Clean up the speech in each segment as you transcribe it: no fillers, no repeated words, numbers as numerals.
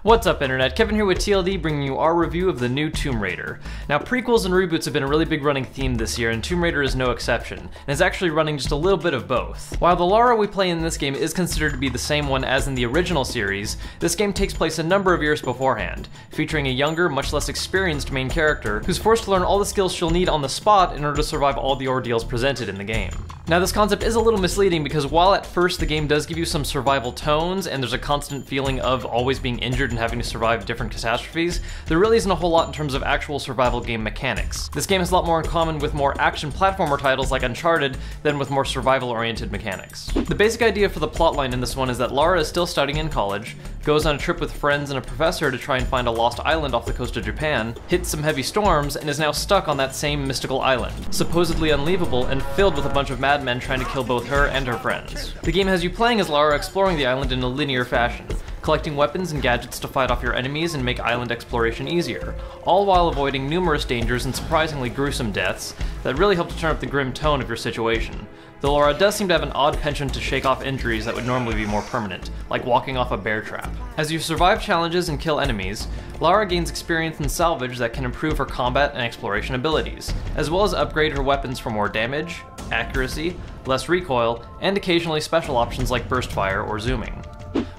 What's up Internet, Kevin here with TLD bringing you our review of the new Tomb Raider. Now prequels and reboots have been a really big running theme this year and Tomb Raider is no exception, and is actually running just a little bit of both. While the Lara we play in this game is considered to be the same one as in the original series, this game takes place a number of years beforehand, featuring a younger, much less experienced main character who's forced to learn all the skills she'll need on the spot in order to survive all the ordeals presented in the game. Now this concept is a little misleading because while at first the game does give you some survival tones and there's a constant feeling of always being injured and having to survive different catastrophes, there really isn't a whole lot in terms of actual survival game mechanics. This game has a lot more in common with more action platformer titles like Uncharted than with more survival-oriented mechanics. The basic idea for the plotline in this one is that Lara is still studying in college, goes on a trip with friends and a professor to try and find a lost island off the coast of Japan, hits some heavy storms, and is now stuck on that same mystical island, supposedly unleavable and filled with a bunch of madmen trying to kill both her and her friends. The game has you playing as Lara exploring the island in a linear fashion, collecting weapons and gadgets to fight off your enemies and make island exploration easier, all while avoiding numerous dangers and surprisingly gruesome deaths that really help to turn up the grim tone of your situation. Though Lara does seem to have an odd penchant to shake off injuries that would normally be more permanent, like walking off a bear trap. As you survive challenges and kill enemies, Lara gains experience in salvage that can improve her combat and exploration abilities, as well as upgrade her weapons for more damage, accuracy, less recoil, and occasionally special options like burst fire or zooming.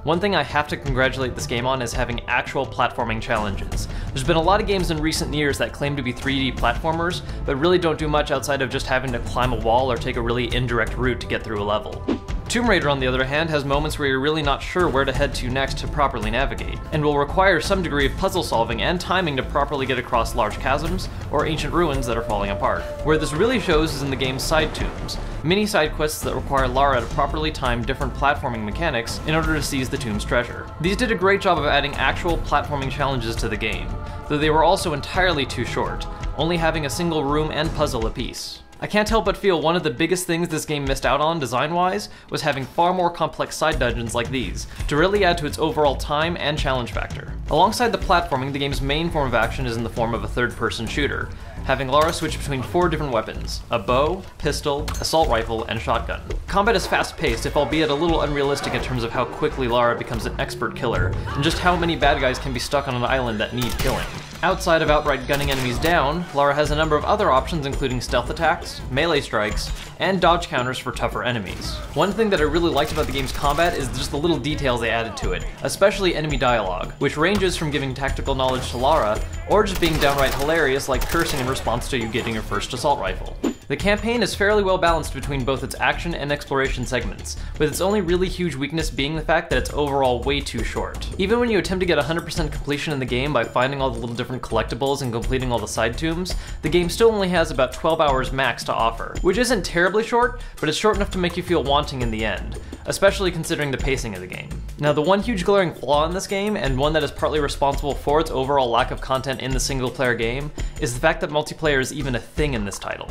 One thing I have to congratulate this game on is having actual platforming challenges. There's been a lot of games in recent years that claim to be 3D platformers, but really don't do much outside of just having to climb a wall or take a really indirect route to get through a level. Tomb Raider, on the other hand, has moments where you're really not sure where to head to next to properly navigate, and will require some degree of puzzle solving and timing to properly get across large chasms or ancient ruins that are falling apart. Where this really shows is in the game's side tombs, mini side quests that require Lara to properly time different platforming mechanics in order to seize the tomb's treasure. These did a great job of adding actual platforming challenges to the game, though they were also entirely too short, only having a single room and puzzle apiece. I can't help but feel one of the biggest things this game missed out on design-wise was having far more complex side dungeons like these, to really add to its overall time and challenge factor. Alongside the platforming, the game's main form of action is in the form of a third-person shooter, having Lara switch between 4 different weapons: a bow, pistol, assault rifle, and shotgun. Combat is fast-paced, if albeit a little unrealistic in terms of how quickly Lara becomes an expert killer, and just how many bad guys can be stuck on an island that need killing. Outside of outright gunning enemies down, Lara has a number of other options including stealth attacks, melee strikes, and dodge counters for tougher enemies. One thing that I really liked about the game's combat is just the little details they added to it, especially enemy dialogue, which ranges from giving tactical knowledge to Lara, or just being downright hilarious like cursing in response to you getting your first assault rifle. The campaign is fairly well balanced between both its action and exploration segments, with its only really huge weakness being the fact that it's overall way too short. Even when you attempt to get 100% completion in the game by finding all the little different collectibles and completing all the side tombs, the game still only has about 12 hours max to offer, which isn't terribly short, but it's short enough to make you feel wanting in the end, especially considering the pacing of the game. Now the one huge glaring flaw in this game, and one that is partly responsible for its overall lack of content in the single-player game, is the fact that multiplayer is even a thing in this title.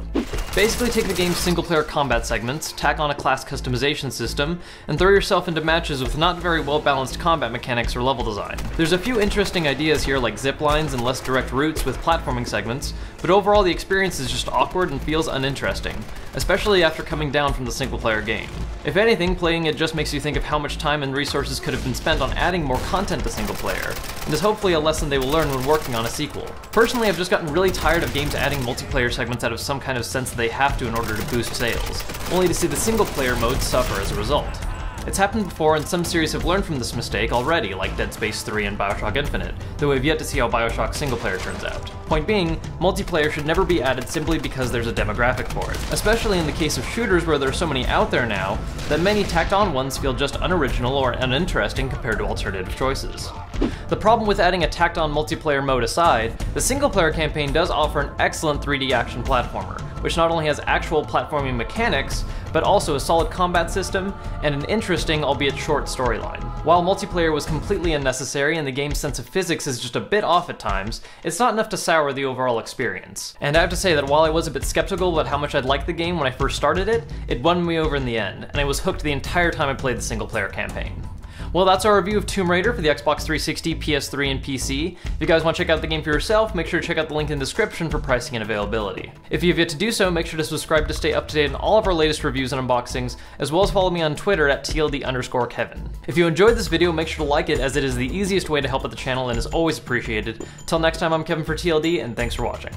Basically take the game's single-player combat segments, tack on a class customization system, and throw yourself into matches with not very well-balanced combat mechanics or level design. There's a few interesting ideas here like zip lines and less direct routes with platforming segments, but overall the experience is just awkward and feels uninteresting, especially after coming down from the single-player game. If anything, playing it just makes you think of how much time and resources could have been spent on adding more content to single-player, and is hopefully a lesson they will learn when working on a sequel. Personally, I've just gotten really tired of games adding multiplayer segments out of some kind of sense that they have to in order to boost sales, only to see the single-player mode suffer as a result. It's happened before, and some series have learned from this mistake already, like Dead Space 3 and Bioshock Infinite, though we've yet to see how Bioshock single-player turns out. Point being, multiplayer should never be added simply because there's a demographic for it, especially in the case of shooters where there are so many out there now that many tacked-on ones feel just unoriginal or uninteresting compared to alternative choices. The problem with adding a tacked-on multiplayer mode aside, the single-player campaign does offer an excellent 3D action platformer, which not only has actual platforming mechanics, but also a solid combat system and an interesting, albeit short, storyline. While multiplayer was completely unnecessary and the game's sense of physics is just a bit off at times, it's not enough to sour the overall experience. And I have to say that while I was a bit skeptical about how much I'd like the game when I first started it, it won me over in the end, and I was hooked the entire time I played the single-player campaign. Well, that's our review of Tomb Raider for the Xbox 360, PS3, and PC. If you guys want to check out the game for yourself, make sure to check out the link in the description for pricing and availability. If you have yet to do so, make sure to subscribe to stay up to date on all of our latest reviews and unboxings, as well as follow me on Twitter at TLD_Kevin. If you enjoyed this video, make sure to like it, as it is the easiest way to help out the channel and is always appreciated. Till next time, I'm Kevin for TLD, and thanks for watching.